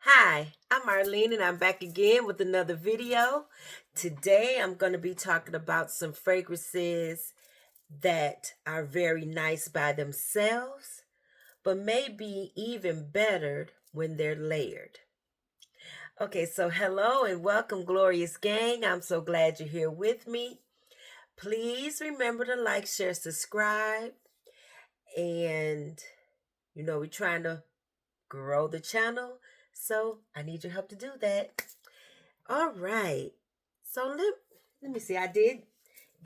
Hi, I'm Arlene and I'm back again with another video. Today I'm going to be talking about some fragrances that are very nice by themselves, but may be even better when they're layered. Okay, so hello and welcome, Glorious Gang. I'm so glad you're here with me. Please remember to like, share, subscribe, and we're trying to grow the channel, so I need your help to do that. All right. So let me see. I did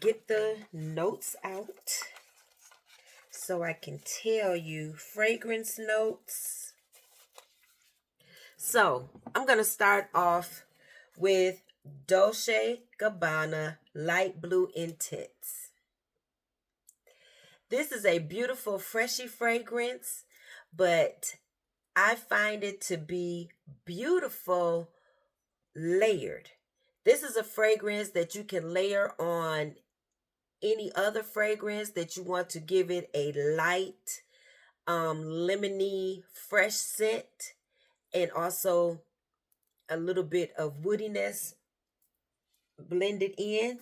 get the notes out so I can tell you fragrance notes. So I'm going to start off with Dolce Gabbana Light Blue Intense. This is a beautiful freshy fragrance, but I find it to be beautiful layered. This is a fragrance that you can layer on any other fragrance that you want to give it a light, lemony, fresh scent, and also a little bit of woodiness blended in.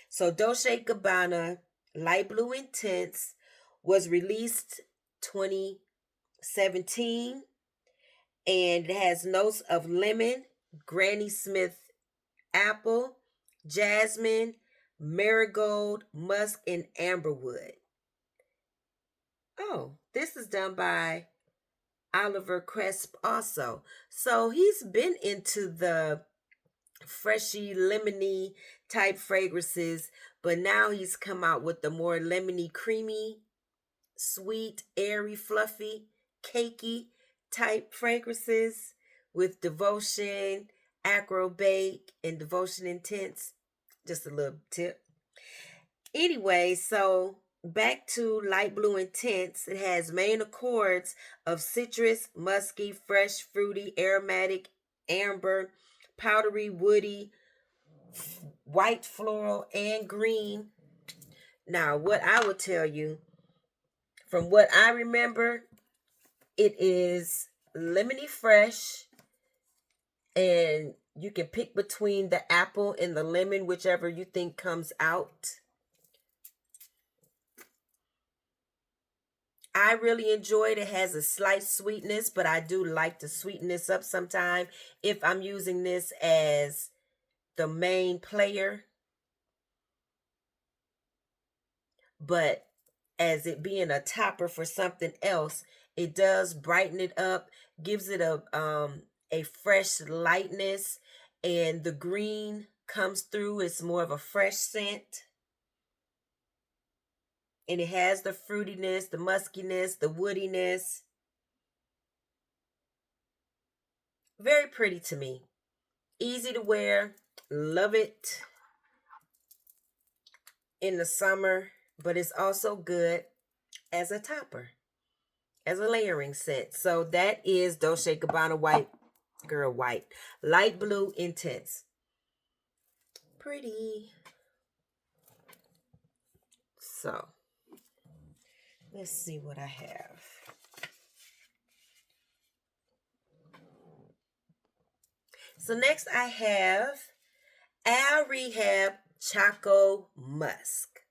So Dolce Gabbana Light Blue Intense was released 2017, and it has notes of lemon, Granny Smith apple, jasmine, marigold, musk, and amberwood. Oh, this is done by Oliver Cresp also. So he's been into the freshy, lemony type fragrances, but now he's come out with the more lemony, creamy, sweet, airy, fluffy, cakey type fragrances with Devotion, Acrobate, and Devotion Intense. Just a little tip. Anyway, so back to Light Blue Intense. It has main accords of citrus, musky, fresh, fruity, aromatic, amber, powdery, woody, white floral, and green. Now, what I would tell you, from what I remember, it is lemony fresh, and you can pick between the apple and the lemon, whichever you think comes out. I really enjoy it. It has a slight sweetness, but I do like to sweeten this up sometime if I'm using this as the main player. But as it being a topper for something else, it does brighten it up, gives it a fresh lightness, and the green comes through. It's more of a fresh scent. And it has the fruitiness, the muskiness, the woodiness. Very pretty to me. Easy to wear. Love it in the summer, but it's also good as a topper, as a layering scent. So that is Dolce Gabbana White Girl White. Light Blue Intense. Pretty. So let's see what I have. So next I have Al Rehab Choco Musk.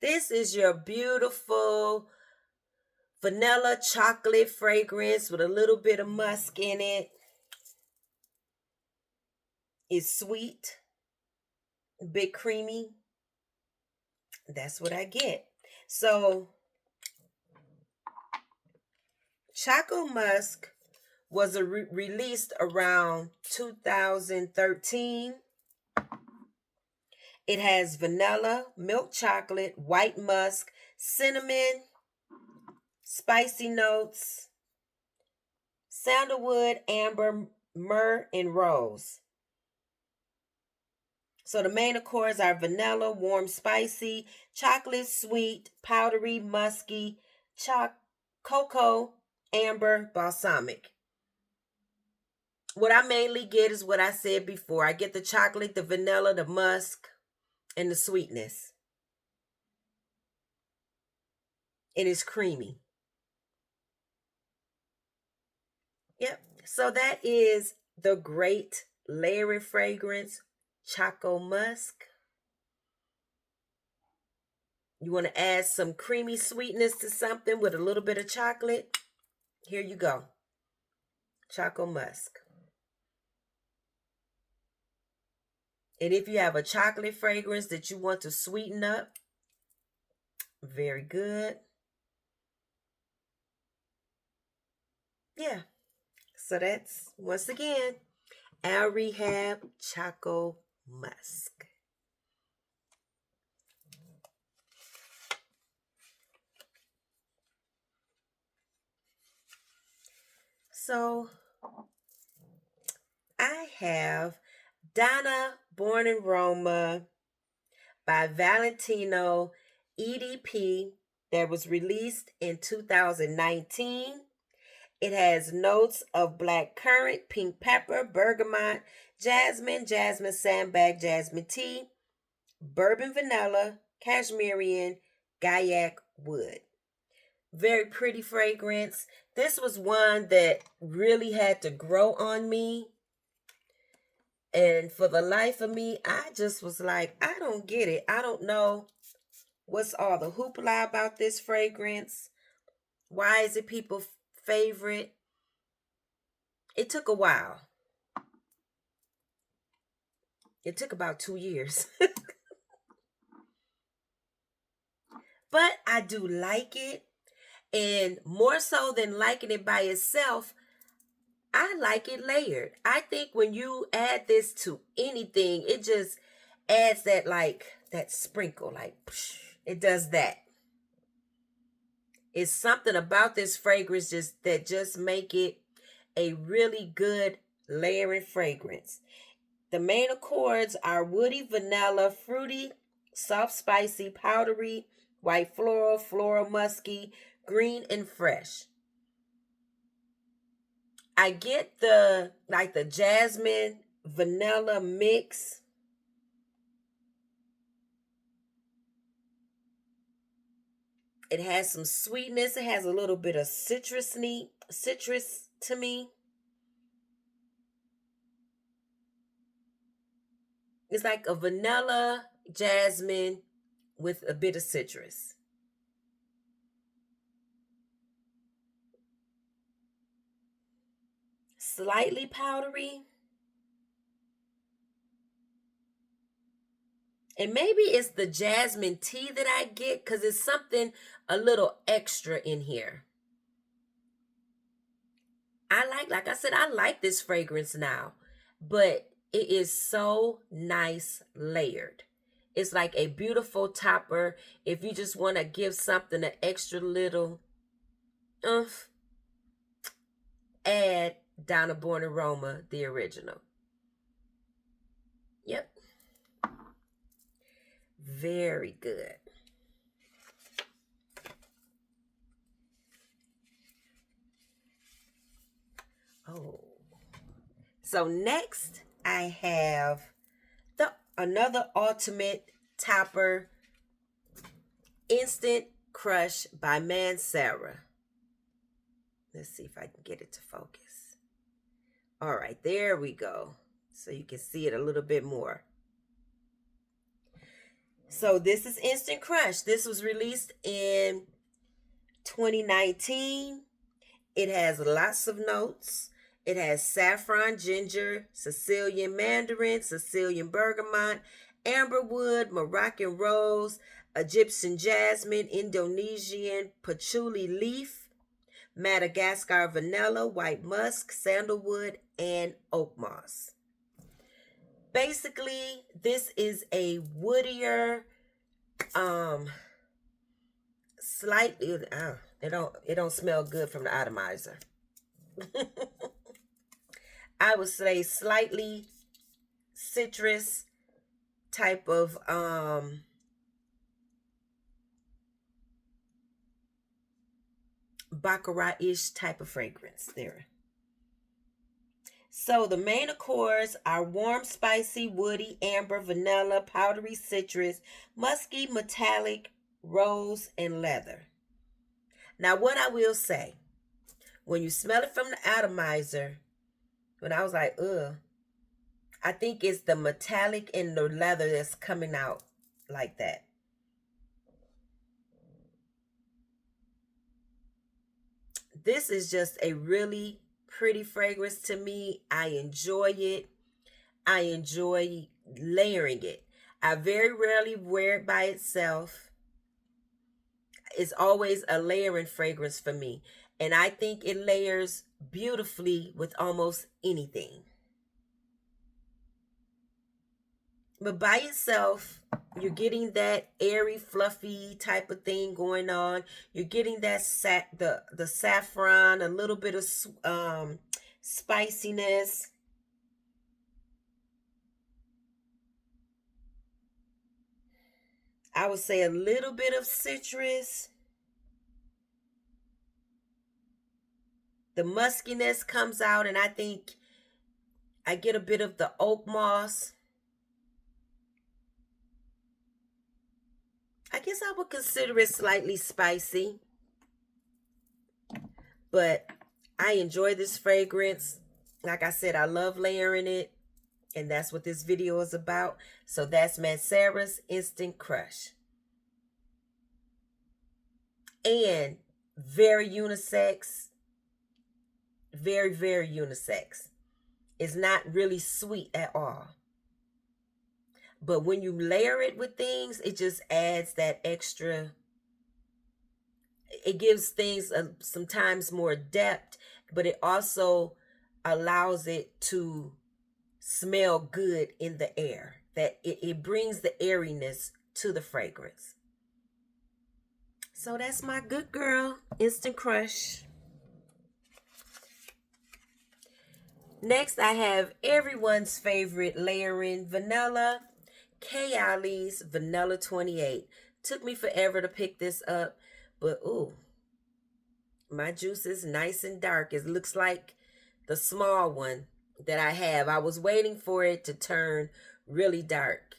This is your beautiful vanilla chocolate fragrance with a little bit of musk in it. It's sweet, a bit creamy. That's what I get. So Choco Musk was released around 2013. It has vanilla, milk chocolate, white musk, cinnamon, spicy notes, sandalwood, amber, myrrh, and rose. So the main accords are vanilla, warm, spicy, chocolate, sweet, powdery, musky, cocoa, amber, balsamic. What I mainly get is what I said before. I get the chocolate, the vanilla, the musk, and the sweetness. It is creamy. Yep. So that is the great layering fragrance, Choco Musk. You want to add some creamy sweetness to something with a little bit of chocolate? Here you go. Choco Musk. And if you have a chocolate fragrance that you want to sweeten up, very good. Yeah. So that's, once again, Al Rehab Choco Musk. So I have Donna Born in Roma by Valentino EDP that was released in 2019. It has notes of black currant, pink pepper, bergamot, jasmine, jasmine sandbag, jasmine tea, bourbon vanilla, cashmere, gaiac wood. Very pretty fragrance. This was one that really had to grow on me. And for the life of me, I just was like, I don't get it. I don't know what's all the hoopla about this fragrance. Why is it people's favorite? It took a while. It took about 2 years. But I do like it. And more so than liking it by itself, I like it layered. I think when you add this to anything, it just adds that that sprinkle, it does that. It's something about this fragrance that just make it a really good layering fragrance. The main accords are woody, vanilla, fruity, soft, spicy, powdery, white floral, floral, musky, green, and fresh. I get the jasmine vanilla mix. It has some sweetness. It has a little bit of citrus to me. It's like a vanilla jasmine with a bit of citrus. Slightly powdery. And maybe it's the jasmine tea that I get because it's something a little extra in here. Like I said, I like this fragrance now, but it is so nice layered. It's like a beautiful topper. If you just want to give something an extra little oomph, add Donna Born Aroma, the original. Yep. Very good. Oh. So next I have another ultimate topper, Instant Crush by Mansara. Let's see if I can get it to focus. All right, there we go. So you can see it a little bit more. So this is Instant Crush. This was released in 2019. It has lots of notes. It has saffron, ginger, Sicilian mandarin, Sicilian bergamot, amberwood, Moroccan rose, Egyptian jasmine, Indonesian patchouli leaf, Madagascar vanilla, white musk, sandalwood, and oak moss. Basically, this is a woodier, slightly, it don't smell good from the atomizer. I would say slightly citrus type of baccarat-ish type of fragrance there. So the main accords are warm, spicy, woody, amber, vanilla, powdery citrus, musky, metallic, rose, and leather. Now what I will say, when you smell it from the atomizer, But I was like, ugh. I think it's the metallic and the leather that's coming out like that. This is just a really pretty fragrance to me. I enjoy it. I enjoy layering it. I very rarely wear it by itself. It's always a layering fragrance for me. And I think it layers beautifully with almost anything. But by itself, you're getting that airy, fluffy type of thing going on. You're getting that the saffron, a little bit of spiciness. I would say a little bit of citrus. The muskiness comes out, and I think I get a bit of the oak moss. I guess I would consider it slightly spicy, but I enjoy this fragrance. Like I said, I love layering it, and that's what this video is about. So that's Mancera's Instant Crush. And very unisex, very, very unisex. It's not really sweet at all. But when you layer it with things, it just adds that extra. It gives things sometimes more depth, but it also allows it to smell good in the air. That it brings the airiness to the fragrance. So that's my good girl, Instant Crush. Next, I have everyone's favorite layering vanilla, Kayali's Vanilla 28. Took me forever to pick this up, but ooh, my juice is nice and dark. It looks like the small one that I have. I was waiting for it to turn really dark.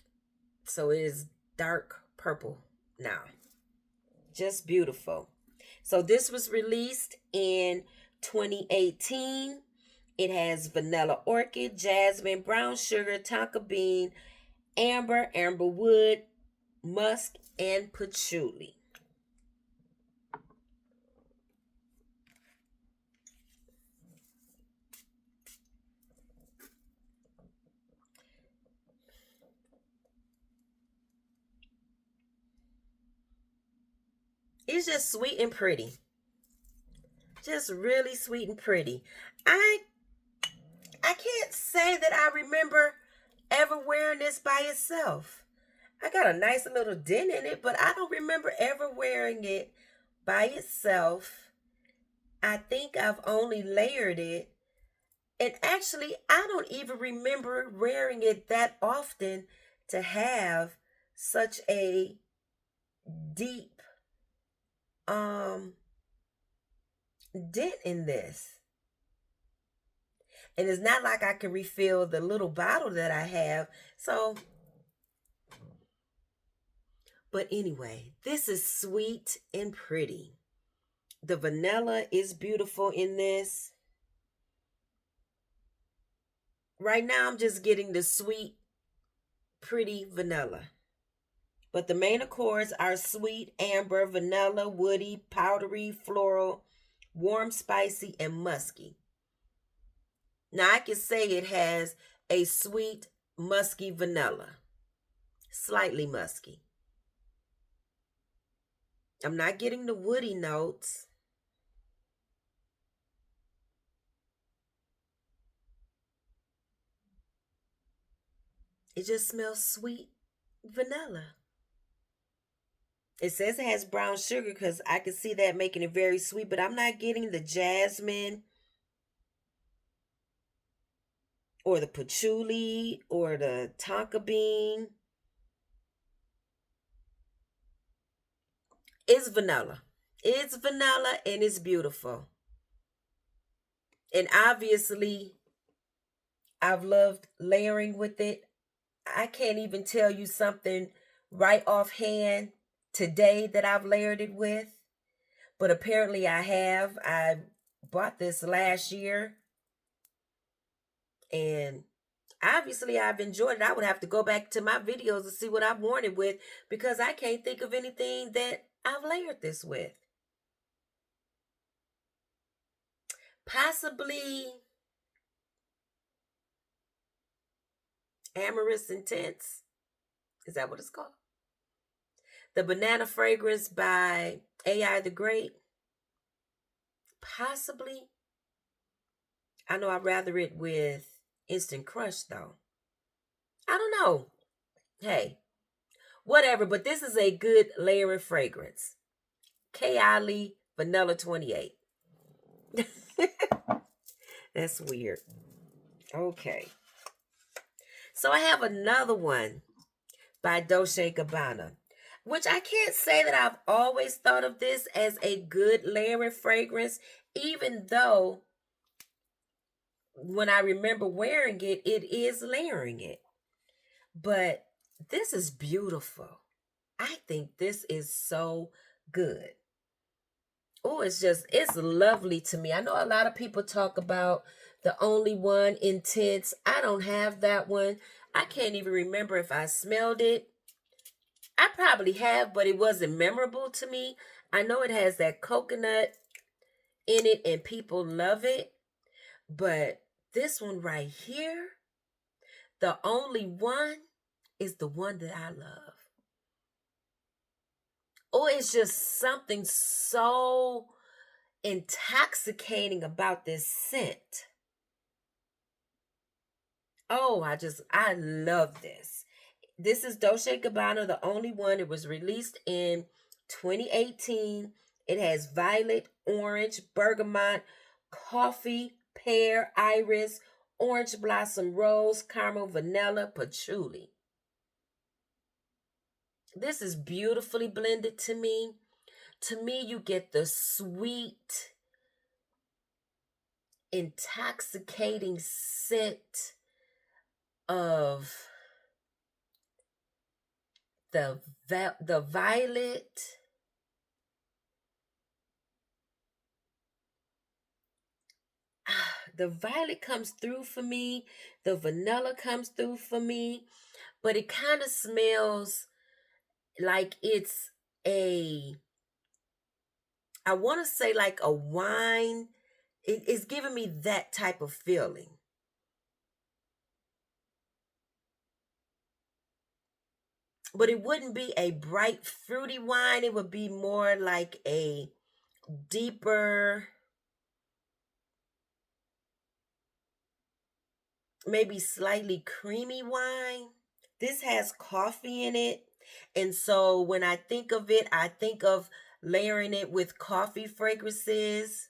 So it is dark purple now. Just beautiful. So this was released in 2018. It has vanilla orchid, jasmine, brown sugar, tonka bean, amber, amber wood, musk, and patchouli. It's just sweet and pretty. Just really sweet and pretty. I I can't say that I remember ever wearing this by itself. I got a nice little dent in it, but I don't remember ever wearing it by itself. I think I've only layered it. And actually, I don't even remember wearing it that often to have such a deep um dent in this. And it's not like I can refill the little bottle that I have. So, but anyway, this is sweet and pretty. The vanilla is beautiful in this. Right now, I'm just getting the sweet, pretty vanilla. But the main accords are sweet, amber, vanilla, woody, powdery, floral, warm, spicy, and musky. Now, I can say it has a sweet, musky vanilla, slightly musky. I'm not getting the woody notes. It just smells sweet vanilla. It says it has brown sugar because I can see that making it very sweet, but I'm not getting the jasmine or the patchouli or the tonka bean. It's vanilla. It's vanilla and it's beautiful. And obviously, I've loved layering with it. I can't even tell you something right offhand today that I've layered it with, but apparently I have. I bought this last year And obviously I've enjoyed it. I would have to go back to my videos and see what I've worn it with because I can't think of anything that I've layered this with. Possibly Amorous Intense. Is that what it's called? The banana fragrance by AI the Great. Possibly. I know I'd rather it with Instant Crush though. I don't know. Hey, whatever, but this is a good layering fragrance. Kylie Vanilla 28. That's weird. Okay. So I have another one by Dolce Gabbana, which I can't say that I've always thought of this as a good layering fragrance, even though when I remember wearing it, it is layering it. But this is beautiful. I think this is so good. Oh, it's lovely to me. I know a lot of people talk about the only one intense. I don't have that one. I can't even remember if I smelled it. I probably have, but it wasn't memorable to me. I know it has that coconut in it and people love it, but this one right here, the only one, is the one that I love. Oh, it's just something so intoxicating about this scent. Oh, I love this. This is Dolce Gabbana, the only one. It was released in 2018. It has violet, orange, bergamot, coffee, pear, iris, orange blossom, rose, caramel, vanilla, patchouli. This is beautifully blended to me. To me, you get the sweet, intoxicating scent of the violet. The violet comes through for me. The vanilla comes through for me. But it kind of smells like it's a, I want to say like a wine. It's giving me that type of feeling. But it wouldn't be a bright fruity wine. It would be more like a deeper, maybe slightly creamy wine. This has coffee in it. And so when I think of it, I think of layering it with coffee fragrances.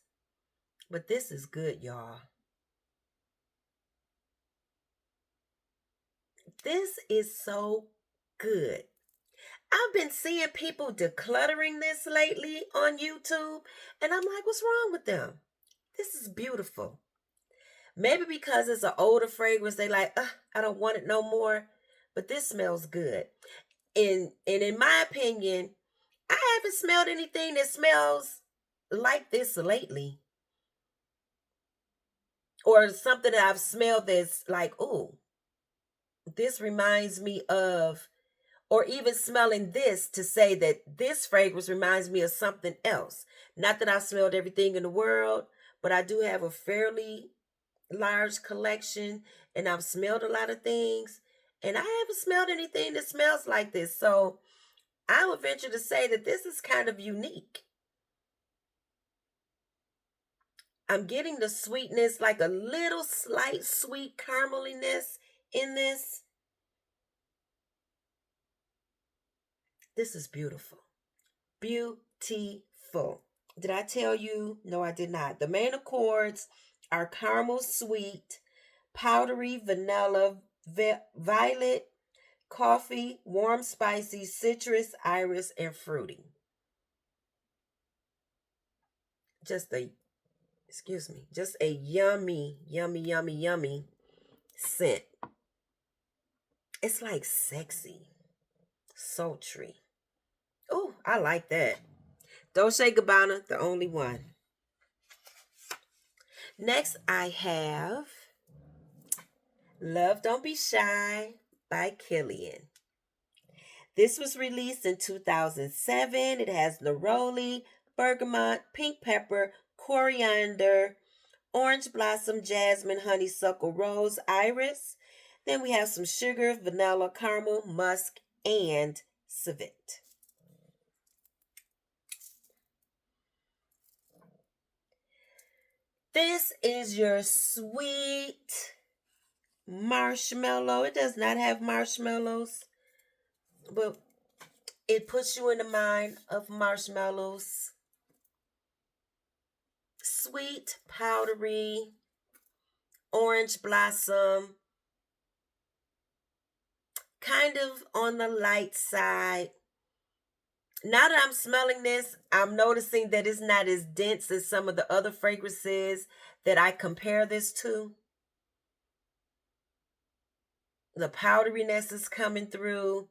But this is good, y'all. This is so good. I've been seeing people decluttering this lately on YouTube, and I'm like, what's wrong with them? This is beautiful. Maybe because it's an older fragrance, they like, I don't want it no more. But this smells good. And in my opinion, I haven't smelled anything that smells like this lately. Or something that I've smelled that's like, oh, this reminds me of, or even smelling this to say that this fragrance reminds me of something else. Not that I've smelled everything in the world, but I do have a fairly large collection and I've smelled a lot of things. And I haven't smelled anything that smells like this. So I would venture to say that this is kind of unique. I'm getting the sweetness, like a little slight sweet carameliness in this. This is beautiful. Beautiful. Did I tell you? No, I did not. The main accords are caramel sweet, powdery vanilla, violet, coffee, warm spicy, citrus, iris, and fruity. Just a, excuse me, just a yummy, yummy, yummy, yummy scent. It's like sexy, sultry. Oh, I like that. Dolce Gabbana, the only one. Next, I have Love Don't Be Shy by Killian. This was released in 2007. It has neroli, bergamot, pink pepper, coriander, orange blossom, jasmine, honeysuckle, rose, iris. Then we have some sugar, vanilla, caramel, musk, and civet. This is your sweet marshmallow. It does not have marshmallows, but it puts you in the mind of marshmallows. Sweet, powdery, orange blossom, kind of on the light side. Now that I'm smelling this, I'm noticing that it's not as dense as some of the other fragrances that I compare this to. The powderiness is coming through.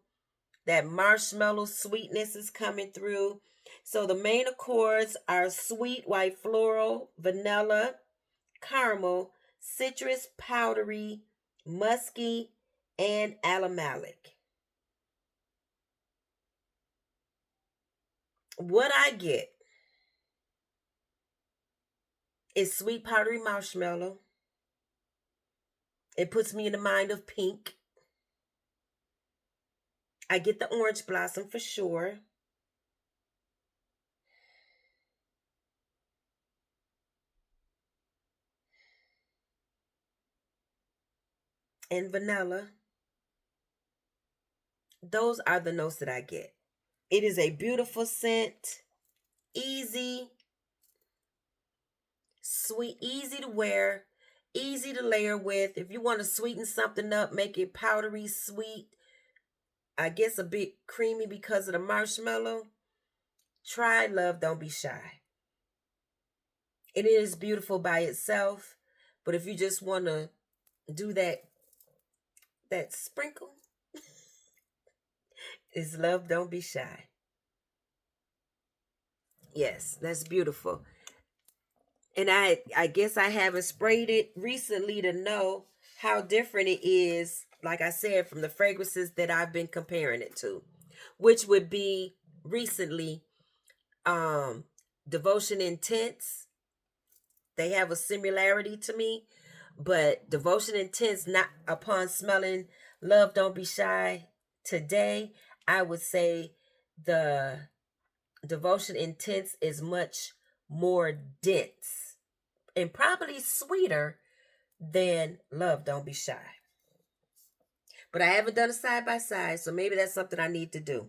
That marshmallow sweetness is coming through. So the main accords are sweet, white floral, vanilla, caramel, citrus, powdery, musky, and almalic. What I get is sweet, powdery marshmallow. It puts me in the mind of pink. I get the orange blossom for sure. And vanilla. Those are the notes that I get. It is a beautiful scent, easy, sweet, easy to wear, easy to layer with. If you want to sweeten something up, make it powdery sweet, I guess a bit creamy because of the marshmallow, try Love Don't Be Shy. It is beautiful by itself, but if you just want to do that sprinkle, is Love Don't Be Shy. Yes, that's beautiful. And I guess I haven't sprayed it recently to know how different it is, like I said, from the fragrances that I've been comparing it to, which would be recently um Devotion Intense. They have a similarity to me, but Devotion Intense, not upon smelling Love Don't Be Shy today, I would say the Devotion Intense is much more dense and probably sweeter than Love Don't Be Shy. But I haven't done a side by side, so maybe that's something I need to do.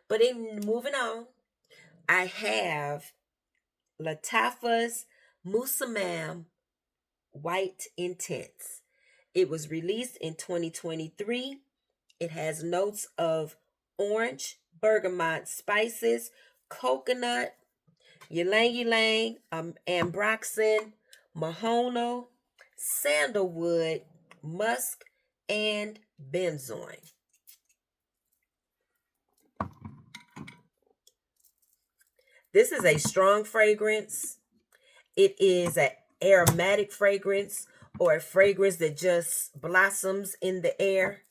But in moving on, I have Lattafa's Musamam White Intense. It was released in 2023. It has notes of orange, bergamot spices, coconut, ylang ylang, ambroxan, mahono, sandalwood, musk, and benzoin. This is a strong fragrance. It is an aromatic fragrance or a fragrance that just blossoms in the air.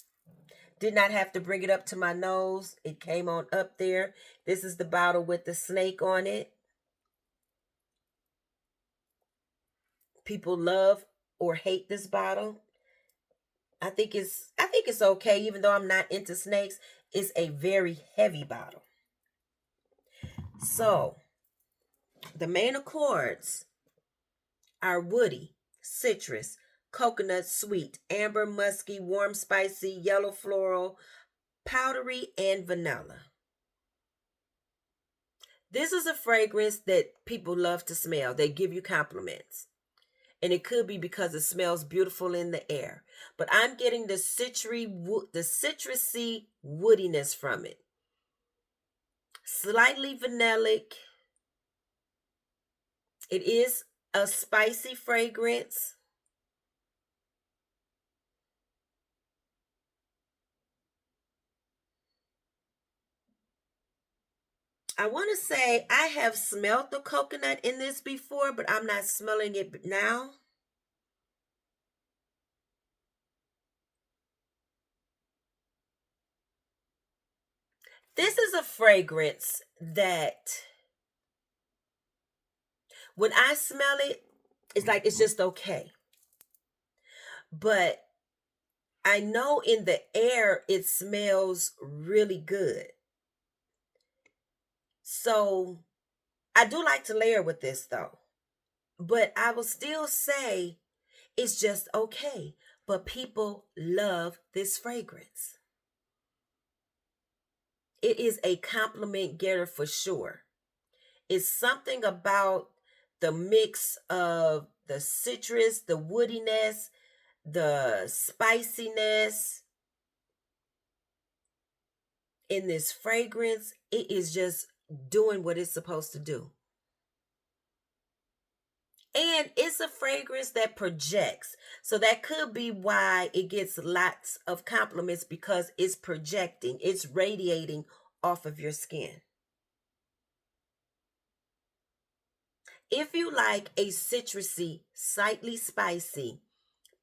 Did not have to bring it up to my nose. It came on up there. This is the bottle with the snake on it. People love or hate this bottle. I think it's okay, even though I'm not into snakes. It's a very heavy bottle. So the main accords are woody, citrus, coconut sweet, amber musky, warm spicy, yellow floral, powdery, and vanilla. This is a fragrance that people love to smell. They give you compliments. And it could be because it smells beautiful in the air. But I'm getting the citrusy woodiness from it. Slightly vanillic. It is a spicy fragrance. I want to say I have smelled the coconut in this before, but I'm not smelling it now. This is a fragrance that when I smell it, it's like it's just okay. But I know in the air it smells really good. So I do like to layer with this though. But I will still say it's just okay. But people love this fragrance. It is a compliment getter for sure. It's something about the mix of the citrus, the woodiness, the spiciness in this fragrance. It is just doing what it's supposed to do. And it's a fragrance that projects. So that could be why it gets lots of compliments because it's projecting, it's radiating off of your skin. If you like a citrusy, slightly spicy,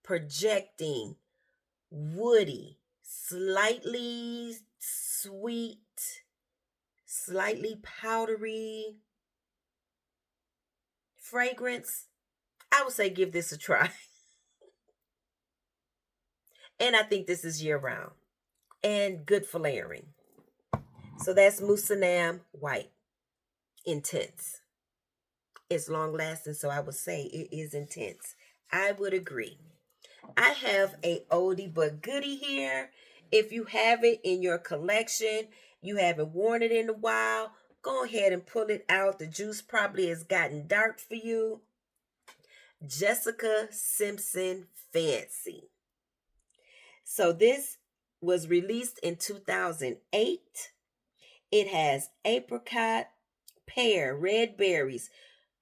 projecting, woody, slightly sweet, slightly powdery fragrance, I would say give this a try. And I think this is year round and good for layering. So that's Musanam White. Intense. It's long lasting, so I would say it is intense. I would agree. I have a oldie but goodie here. If you have it in your collection, you haven't worn it in a while, go ahead and pull it out. The juice probably has gotten dark for you. Jessica Simpson Fancy. So this was released in 2008. It has apricot, pear, red berries,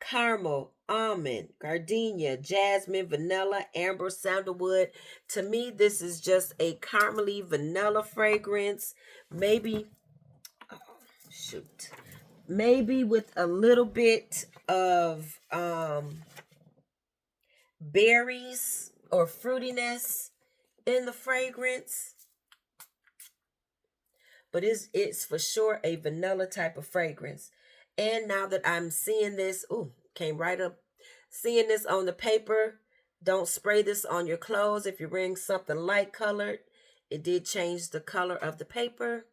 caramel, almond, gardenia, jasmine, vanilla, amber, sandalwood. To me, this is just a caramely vanilla fragrance. Maybe, oh, shoot, maybe with a little bit of berries or fruitiness in the fragrance. But it's for sure a vanilla type of fragrance. And now that I'm seeing this, ooh, came right up. Seeing this on the paper, don't spray this on your clothes if you're wearing something light colored. It did change the color of the paper.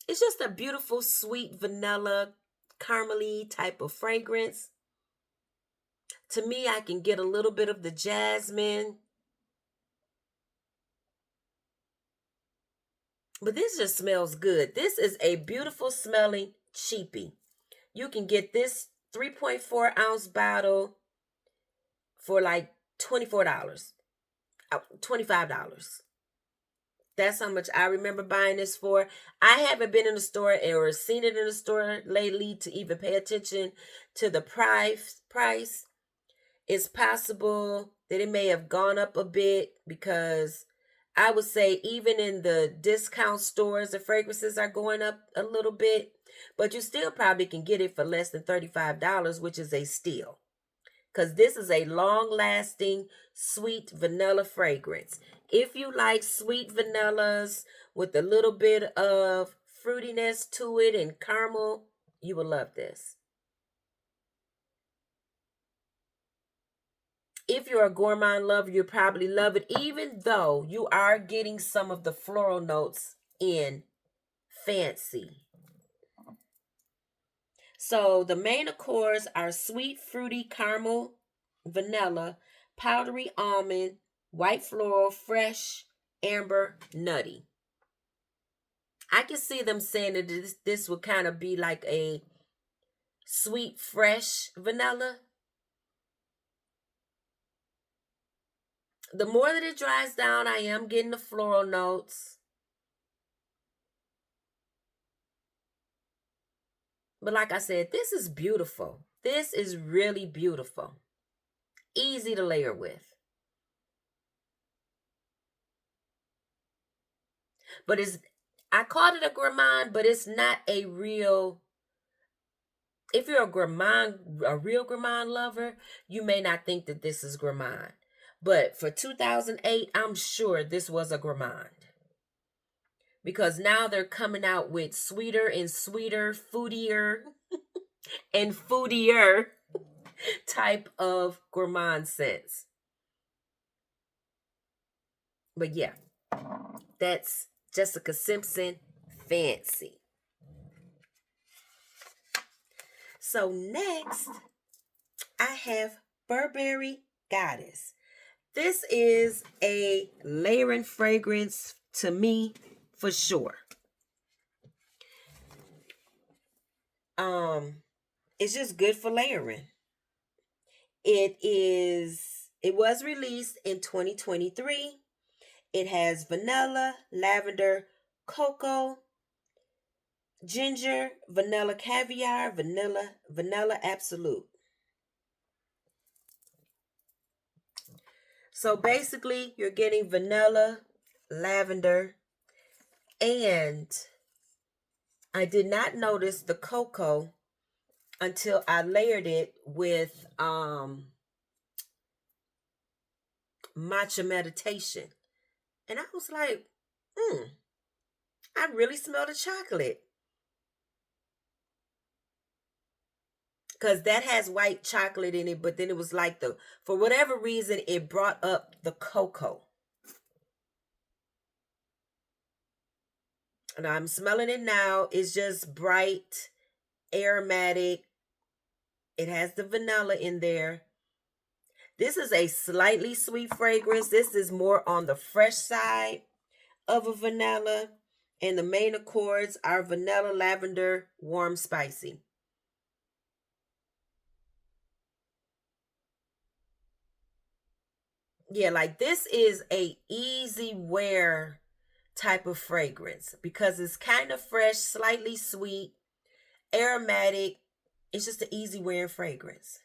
It's just a beautiful, sweet vanilla, caramely type of fragrance. To me, I can get a little bit of the jasmine. But this just smells good. This is a beautiful smelling cheapie. You can get this 3.4 ounce bottle for like $24, $25. That's how much I remember buying this for. I haven't been in the store or seen it in the store lately to even pay attention to the price. It's possible that it may have gone up a bit because I would say even in the discount stores, the fragrances are going up a little bit, but you still probably can get it for less than $35, which is a steal. Because this is a long-lasting, sweet vanilla fragrance. If you like sweet vanillas with a little bit of fruitiness to it and caramel, you will love this. If you're a gourmand lover, you probably love it, even though you are getting some of the floral notes in Fancy. So the main accords are sweet, fruity, caramel, vanilla, powdery almond, white floral, fresh, amber, nutty. I can see them saying that this would kind of be like a sweet, fresh vanilla. The more that it dries down, I am getting the floral notes. But like I said, this is beautiful. This is really beautiful. Easy to layer with. But I called it a gourmand, but it's not a real. If you're a real gourmand lover, you may not think that this is gourmand. But for 2008, I'm sure this was a gourmand. because now they're coming out with sweeter and sweeter, foodier and foodier type of gourmand scents. But yeah, that's Jessica Simpson Fancy. So next, I have Burberry Goddess. This is a layering fragrance to me for sure. It's just good for layering. It was released in 2023. It has vanilla, lavender, cocoa, ginger, vanilla caviar, vanilla absolute. So basically, you're getting vanilla, lavender, and I did not notice the cocoa until I layered it with matcha meditation. And I was like, I really smell the chocolate. Because that has white chocolate in it, but then it was like for whatever reason, it brought up the cocoa. And I'm smelling it now. It's just bright, aromatic. It has the vanilla in there. This is a slightly sweet fragrance. This is more on the fresh side of a vanilla. And the main accords are vanilla, lavender, warm, spicy. Yeah, like this is a easy wear type of fragrance because it's kind of fresh, slightly sweet, aromatic. It's just an easy wearing fragrance.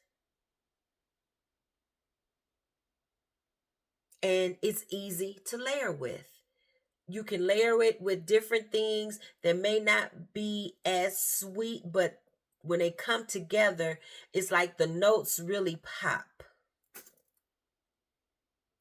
And it's easy to layer with. You can layer it with different things that may not be as sweet, but when they come together, it's like the notes really pop.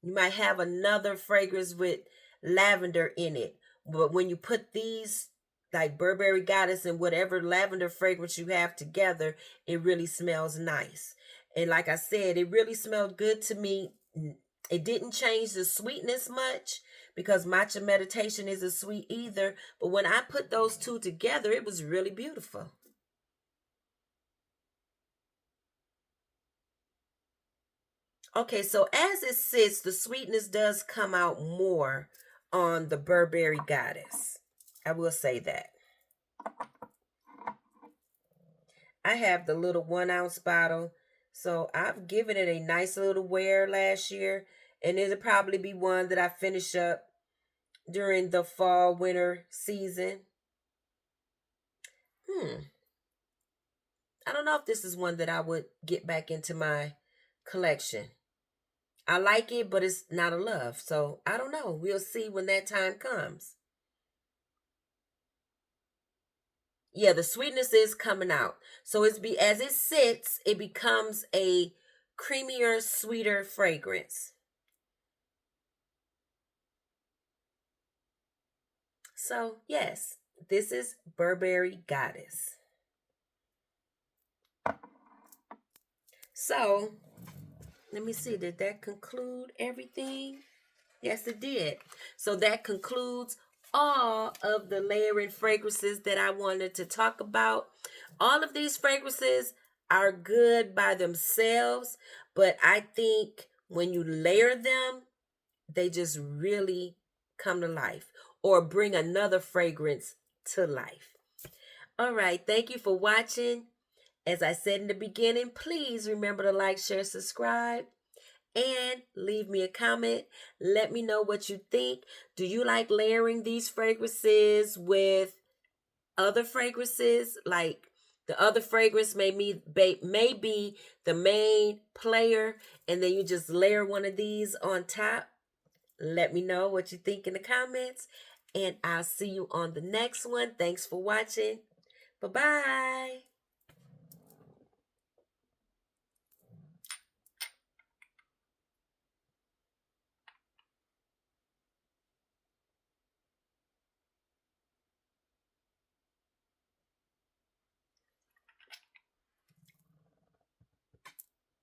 You might have another fragrance with lavender in it, but when you put these, like Burberry Goddess and whatever lavender fragrance you have together, it really smells nice. And like I said, it really smelled good to me. It didn't change the sweetness much because matcha meditation isn't sweet either. But when I put those two together, it was really beautiful. Okay, so as it sits, the sweetness does come out more on the Burberry Goddess. I will say that. I have the little 1 ounce bottle. So I've given it a nice little wear last year. And it'll probably be one that I finish up during the fall winter season. I don't know if this is one that I would get back into my collection. I like it, but it's not a love. So I don't know. We'll see when that time comes. Yeah, the sweetness is coming out. So as it sits, it becomes a creamier, sweeter fragrance. So, yes, this is Burberry Goddess. So, let me see. Did that conclude everything? Yes, it did. So that concludes all of the layering fragrances that I wanted to talk about. All of these fragrances are good by themselves, but I think when you layer them, they just really come to life or bring another fragrance to life. All right, thank you for watching. As I said in the beginning, please remember to like, share, subscribe, and leave me a comment. Let me know what you think. Do you like layering these fragrances with other fragrances? Like the other fragrance may be the main player, and then you just layer one of these on top. Let me know what you think in the comments, and I'll see you on the next one. Thanks for watching. Bye-bye.